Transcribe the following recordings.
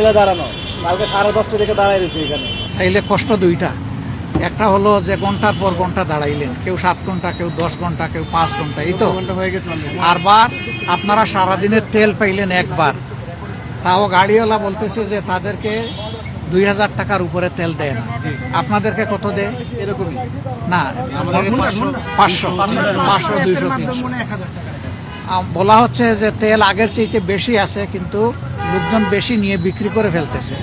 দাঁড়ানো কালকে 10:30 থেকে দাঁড়াই রয়েছে এখানে। তাইলে কষ্ট দুইটা, একটা হলো যে ঘন্টার পর ঘন্টা দাঁড়াইলেন, কেউ 7 ঘন্টা, কেউ 10 ঘন্টা, কেউ 5 ঘন্টা, এই তো হয়ে গেছে। আরবার আপনারা সারাদিনের তেল পাইলেন একবার, তাও গাড়িওয়ালা বলতেছে যে তাদেরকে 2000 টাকার উপরে তেল দেয় না। আপনাদেরকে কত দেয়? এরকমই না, আমাদের 500, 200, 300। বলা হচ্ছে যে তেল আগের চাইতে বেশি আছে, কিন্তু লোকজন বেশি নিয়ে বিক্রি করে ফেলতেছে।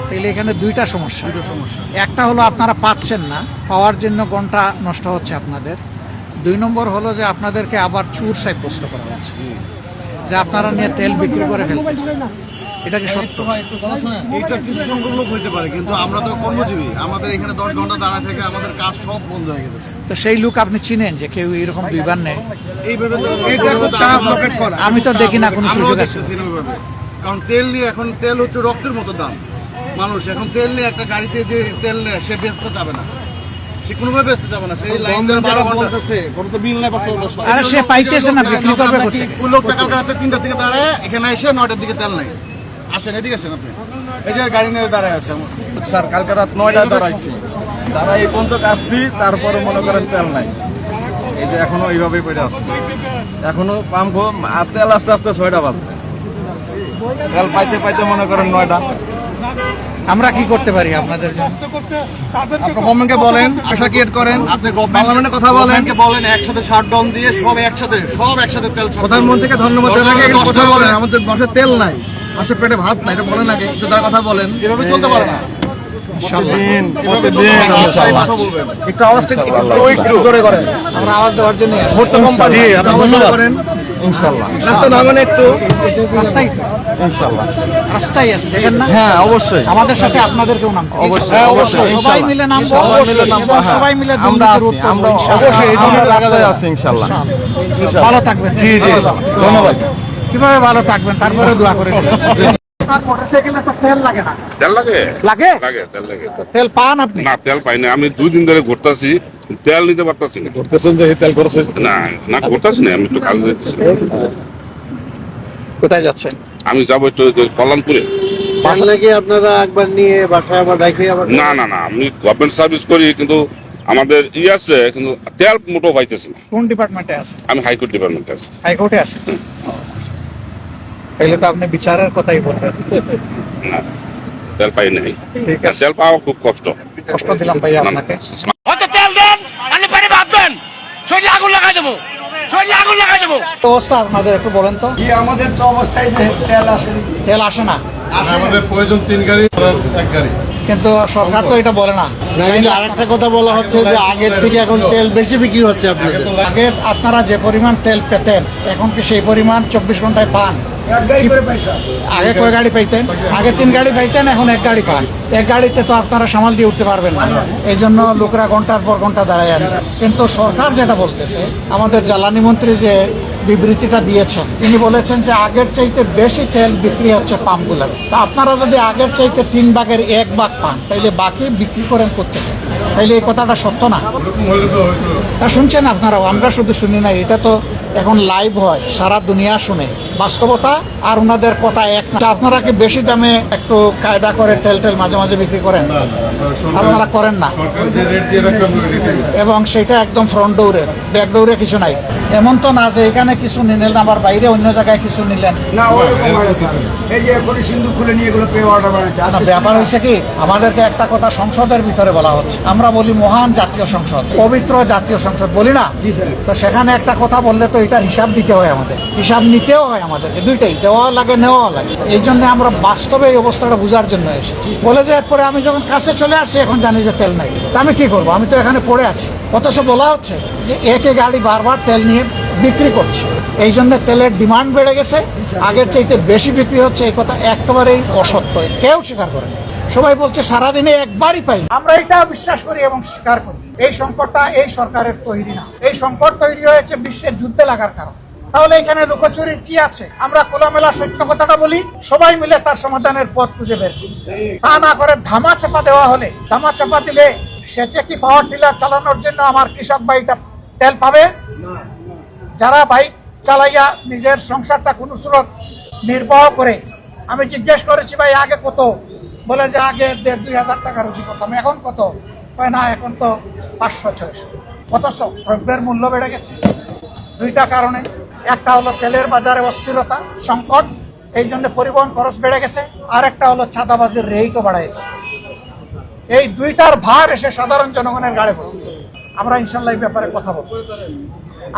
তাইলে এখানে দুইটা সমস্যা। একটা হলো আপনারা পাচ্ছেন না, পাওয়ার জন্য ঘন্টা নষ্ট হচ্ছে আপনাদের। 2 নম্বর হলো যে আপনাদেরকে আবার চুর সাব্যস্ত করা হচ্ছে যে আপনারা নিয়ে তেল বিক্রি করে ফেলতেছেন। এটা কি সত্য? এইটা কিছু সংখ্যক লোক হইতে পারে, কিন্তু আমরা তো কর্মজীবী, আমাদের এখানে 10 ঘন্টা দাঁড়ায় থেকে আমাদের কাজ সব বন্ধ হয়ে গেছে। তো সেই লোক আপনি চিনেন যে কেউ এরকম দুইবার নেয়? এইভাবে আমি তো দেখি না কোনো সুযোগ আছে। কারণ তেল নিয়ে এখন তেল হচ্ছে রক্তের মতো দাম। মানুষ এখন তেল নিয়ে একটা গাড়িতে যে তেল নেয় সে বেচতে যাবে না, সে কোনোভাবে বেচতে যাবে না। সেই লাইন ধরে 12 ঘন্টা কোনো তো বিল নাই। আরে সে পাইতেছে না, বিক্রি করবে কোথায়? ওই লোকটা কালকে রাতে 3টা থেকে দাঁড়ায় এখানে এসে 9টার দিকে তেল নাই। আসেন এদিকে আসেন আপনি, এই যে গাড়ি নিয়ে দাঁড়ায় আছে। স্যার কালকে রাত 9টায় দাঁড়াইছি, দাঁড়াই এই পর্যন্ত আসছি, তারপরে মনে করেন তেল নাই। এই যে এখনো এইভাবেই পড়ে আছে, এখনো পাম্প আর তেল আস্তে আস্তে 6টা বাজবে, তেল পাইতে পাইতে মনে করেন 9টা। আমরা কি করতে পারি আপনাদের জন্য? আপনি গভর্নমেন্টকে বলেন, প্রেশার ক্রিয়েট করেন, আপনি পার্লামেন্টে কথা বলেন, বলেন একসাথে শাটডাউন দিয়ে সব একসাথে তেল। প্রধানমন্ত্রীকে ধন্যবাদ জানাই, কথা বলেন আমাদের বাসায় তেল নাই, বাসায় পেটে ভাত নাই, এটা বলেন আগে একটু, তার কথা বলেন। এভাবে চলতে পারে না। একটু আওয়াজটা একটু জোরে করেন, আমরা আওয়াজ দেওয়ার জন্য ইনশাল্লাহ। রাস্তা নামেন একটু, রাস্তাই তো ইনশাল্লাহ রাস্তাই আছে, দেখেন না? হ্যাঁ অবশ্যই, আমাদের সাথে আপনাদেরকেও নামতে হবে। অবশ্যই, অবশ্যই, সবাই মিলে নামবো, সবাই মিলে নামবো, এবং সবাই মিলে আমরা দুর্নীতি আছি, রোধ করবো, আমরা ইনশাআল্লাহ। অবশ্যই এই ধরনের রাস্তায় আছি ইনশাল্লাহ। ভালো থাকবেন। জি জি ধন্যবাদ। কিভাবে ভালো থাকবেন তারপরে দোয়া করে দিন। মোটরসাইকেলে তো তেল লাগে না? তেল লাগে লাগে? লাগে তেল লাগে। তেল পান আপনি? না তেল পাই না, আমি 2 দিন ধরে ঘুরতাছি, তেল নিতে পারতাছি না। করতেছেন যে তেল করছে না না ঘুরতাছি না, আমি একটু কাজ যাইতেছি। কোথায় যাচ্ছেন? আমি যাবো একটু কল্যাণপুরে। তেল লাগে আপনারা একবার নিয়ে বাসায় আবার রাখে আবার। না না না, আমি গভর্নমেন্ট সার্ভিস করি, কিন্তু আমাদের আছে, কিন্তু তেল মোটো পাইতেছি না। কোন ডিপার্টমেন্টে আছে? আমি হাইকোর্ট ডিপার্টমেন্টে আছি। হাইকোর্টে আছে? তাহলে তো আপনি বিচারের কথাই বলবেন। না তেল পাই নাই, ঠিক আছে, তেল পাওয়া খুব কষ্ট। কষ্ট দিলাম ভাইয়া আপনাকে। হয়তো তেল দেন, আমি পানি ভাত দেন, শরীরে আগুন লাগাই দেবো, শরীরে আগুন লাগাই দেবো। অবস্থা আপনাদের একটু বলেন তো। আমাদের তো অবস্থায় যে তেল আসেনি, তেল আসে না, আমাদের প্রয়োজন 3 গাড়ি, 1 গাড়ি। কিন্তু সরকার তো এটা বলে না। আরেকটা কথা বলা হচ্ছে যে আগের থেকে এখন তেল বেশি বিক্রি হচ্ছে আপনাদের। আগে আপনারা যে পরিমাণ তেল পেতেন, এখন কি সেই পরিমাণ 24 ঘন্টায় পান? আগে কয় গাড়ি পাইতেন? আগে 3 গাড়ি পাইতেন, এখন 1 গাড়ি পান। 1 গাড়িতে তো আপনারা সামাল দিয়ে উঠতে পারবেন না, এই জন্য লোকরা ঘন্টার পর ঘন্টা দাঁড়ায় আছে। কিন্তু সরকার যেটা বলতেছে, আমাদের জ্বালানি মন্ত্রী যে বিবৃতিটা দিয়েছেন, তিনি বলেছেন যে আগের চাইতে বেশি তেল বিক্রি হচ্ছে পাম্পগুলোতে। তা আপনারা যদি আগের চাইতে 3 ভাগের 1 ভাগ পান, তাইলে বাকি বিক্রি করেন কোত্থেকে? তাইলে এই কথাটা সত্য না? তা শুনছেন আপনারাও, আমরা শুধু শুনি না, এটা তো এখন লাইভ হয়, সারা দুনিয়া শুনে। বাস্তবতা আর ওনাদের কথা এক না। আপনারা কি বেশি দামে একটু কায়দা করে তেল মাঝে মাঝে বিক্রি করেন? আপনারা করেন না, এবং সেটা একদম ফ্রন্ট ডোরে, ব্যাক ডোরে কিছু নাই। এমন তো না যে এখানে কিছু নিলেন আবার বাইরে অন্য জায়গায় কিছু নিলেন। না ওইরকম হয় স্যার, এই যে এখন সিন্ধু খুলে নিয়ে এগুলো পে অর্ডার বানাতে না, ব্যাপার হয়েছে কি, আমাদেরকে একটা কথা সংসদের ভিতরে বলা হচ্ছে, আমরা বলি মহান জাতীয় সংসদ, পবিত্র জাতীয় সংসদ বলি না? তো সেখানে একটা কথা বললে তো এটার হিসাব দিতে হয়, আমাদের হিসাব নিতেও হয়, আমাদেরকে দুইটাই দেওয়া লাগে নেওয়া লাগে। এই জন্য আমরা বাস্তবে এই অবস্থাটা বোঝার জন্য এসেছি। বলে যে এরপরে আমি যখন কাছে চলে আসছি, এখন জানি যে তেল নাই, তা আমি কি করবো? আমি তো এখানে পড়ে আছি। অথচ বলা হচ্ছে যে একে গাড়ি বারবার তেল নিয়ে বিক্রি করছে, এই জন্য তেলের ডিমান্ড বেড়ে গেছে, আগের চাইতে বেশি বিক্রি হচ্ছে। এই কথা একেবারেই অসত্য, কেউ স্বীকার করে না। সবাই বলছে সারাদিনে একবারই পাই। আমরা এটা বিশ্বাস করি এবং স্বীকার করি, এই সংকটটা এই সরকারের তৈরি না। এই সংকট তৈরি হয়েছে বিশ্বের যুদ্ধে লাগার কারণ। তাহলে এখানে লুকোচুরির কি আছে? আমরা খোলামেলা সত্য কথাটা বলি, সবাই মিলে তার সমাধানের পথ খুঁজে বের করি। তা না করে ধামা চাপা দেওয়া হলে, ধামা চাপা দিলে সেচে কি পাওয়ার টিলার চালানোর জন্য আমার কৃষক ভাইটা তেল পাবে? যারা বাইক চালাইয়া নিজের সংসারটা কোনো স্রোত নির্বাহ করে, আমি জিজ্ঞেস করেছি ভাই আগে কত, বলে যে আগে 1,500-2,000 টাকা রুজি করতাম, এখন কত? কয় না এখন তো 500-600। অথচ দ্রব্যের মূল্য বেড়ে গেছে দুইটা কারণে। একটা হলো তেলের বাজারে অস্থিরতা সংকট, এই জন্য পরিবহন খরচ বেড়ে গেছে, আর একটা হলো চাঁদাবাজির রেটও বাড়াই গেছে। এই দুইটার ভার এসে সাধারণ জনগণের গাড়ে পড়ছে। আমরা ইনশাল্লাহ এই ব্যাপারে কথা বলবো।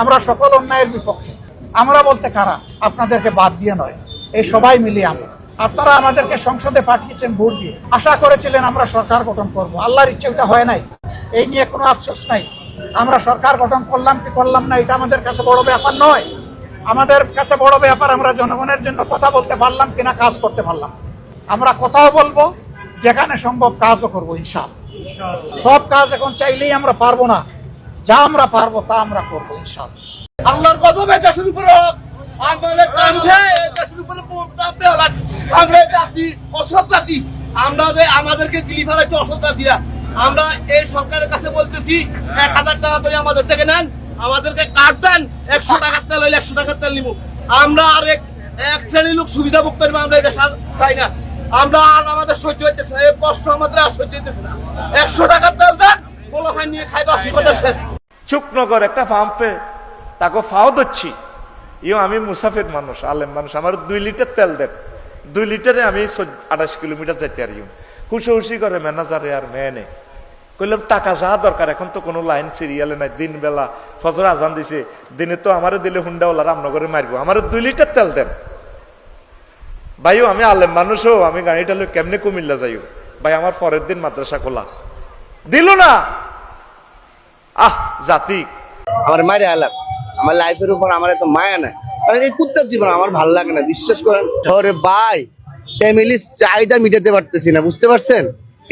আমরা সকল অন্যায়ের বিপক্ষে। আমরা বলতে কারা, আপনাদেরকে বাদ দিয়ে নয়, এই সবাই মিলিয়ে আমরা। আপনারা আমাদেরকে সংসদে পাঠিয়েছেন ভোট দিয়ে, আশা করেছিলেন আমরা সরকার গঠন করব। আল্লাহর ইচ্ছে ওটা হয় নাই, এই নিয়ে কোনো আফসোস নাই। আমরা সরকার গঠন করলাম কি করলাম না এটা আমাদের কাছে বড় ব্যাপার নয়। আমাদের কাছে বড় ব্যাপার আমরা জনগণের জন্য কথা বলতে পারলাম কিনা, কাজ করতে পারলাম। আমরা কথাও বলবো, যেখানে সম্ভব কাজও করবো ইনশাআল্লাহ। সব কাজ এখন চাইলেই আমরা পারবো না, যা আমরা পারবো তা আমরা করবো ইনশাআল্লাহ। আল্লাহর কদমে দেশের উপরে হোক, আমাদের কাঁধে দেশের উপরে পৌঁছাবে। আমরা জাতি অসৎ জাতি, আমরা যে আমাদেরকে গিলি ফেলাইছে অসৎ জাতিরা। আমরা এই সরকারের কাছে বলতেছি 1,000 টাকা করে আমাদের থেকে নেন, আমাদেরকে কার্ড দেন, 100 টাকার তেল হইলে 100 টাকার তেল নিব। আমরা আর এক শ্রেণীর লোক সুবিধা ভোগ করবো, আমরা এটা চাই না। আমরা আর আমাদের সহ্য হইতেছে না, এই কষ্ট আমাদের আর সহ্য হইতেছে না। 100 টাকার তেল দেন, পোলাপান নিয়ে খাইবা কথা শেষ। চুকনগর একটা পাম্পে তাকে ফাও দিচ্ছি, আমি মুসাফির মানুষ, আলেম মানুষ, আমার 2 লিটার তেল দেন, 2 লিটারে আমি 28 কিলোমিটার যাইতে আর হুসি করে ম্যানেজারে আর মেয়ে। কইলাম টাকা যা দরকার, এখন তো কোনো লাইন সিরিয়ালে নাই, দিন বেলা ফজর আজান দিছে, দিনে তো আমারে দিলে হুন্ডাওয়ালা রামনগরে মারবো, আমার 2 লিটার তেল দেন। ভাইও আমি আলেম মানুষও, আমি গাড়িটা লোক কেমনে কুমিল্লা যাইও ভাই, আমার পরের দিন মাদ্রাসা খোলা দিল না। জাতি আমার মায়ের আলাপ, আমার লাইফের উপর আমার এত মায়া নাই, কারণ এই কুত্তার জীবন আমার ভালো লাগে না, বিশ্বাস করেন। শহরে ভাই ফ্যামিলির চাহিদা মিটাতে পারতেছি না, বুঝতে পারছেন?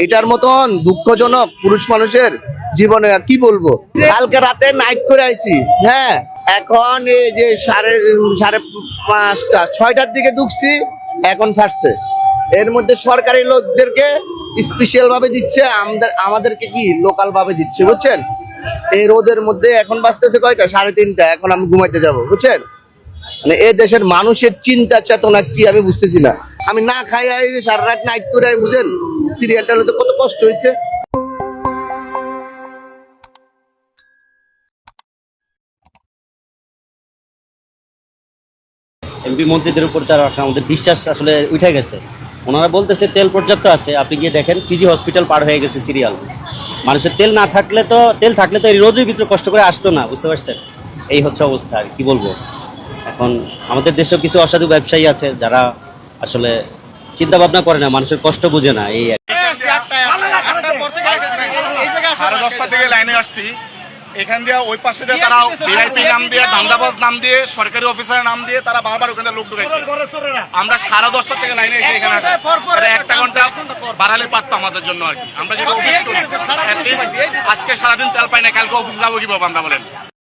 এটার মতন দুঃখজনক পুরুষ মানুষের জীবনে আর কি বলবো। কালকে রাতে নাইট করে আইছি, হ্যাঁ, এখন এই যে 5:30 6টার দিকে ঢুকছি, এখন ছাড়ছে। এর মধ্যে সরকারি লোকদেরকে স্পেশাল ভাবে দিচ্ছে, আমাদেরকে কি লোকাল ভাবে দিচ্ছে, বুঝছেন? এই রোদের মধ্যে এখন বাজতেছে কয়টা, 3:30, এখন আমি ঘুমাইতে যাব, বুঝছেন? মানে এই দেশের মানুষের চিন্তা চেতনা কি আমি বুঝতেছি না। আমি না খাই সারা রাত নাইট করে, বুঝেন সিরিয়ালটা হতে কত কষ্ট হয়েছে। এমপি মন্ত্রীদের উপর তার আমাদের বিশ্বাস আসলে উঠে গেছে। ওনারা বলতেছে তেল পর্যাপ্ত আছে, আপনি গিয়ে দেখেন পিজি হসপিটাল পার হয়ে গেছে সিরিয়াল। মানুষের তেল থাকলে তো এই রোজের ভিতরে কষ্ট করে আসতো না, বুঝতে পারছেন? এই হচ্ছে অবস্থা, আর কি বলবো। এখন আমাদের দেশেও কিছু অসাধু ব্যবসায়ী আছে যারা আসলে চিন্তা ভাবনা করে না, মানুষের কষ্ট বুঝে না। এই 10:30 থেকে লাইনে আসছি, এখান দিয়ে ওই পাশে দিয়ে তারা ভিআইপি নাম দিয়ে, ধান্দাবাজ নাম দিয়ে, সরকারি অফিসারের নাম দিয়ে তারা বারবার ওখানে লোক ঢুকাইছে। আমরা 10:30 থেকে লাইনে এসে এখানে আসি, 1 ঘন্টা বাড়ালে পারতো আমাদের জন্য আর কি। আমরা যেটা অফিস করি, আজকে সারাদিন তেল পাই না, কালকে অফিসে যাবো কিভাবে আমরা বলেন?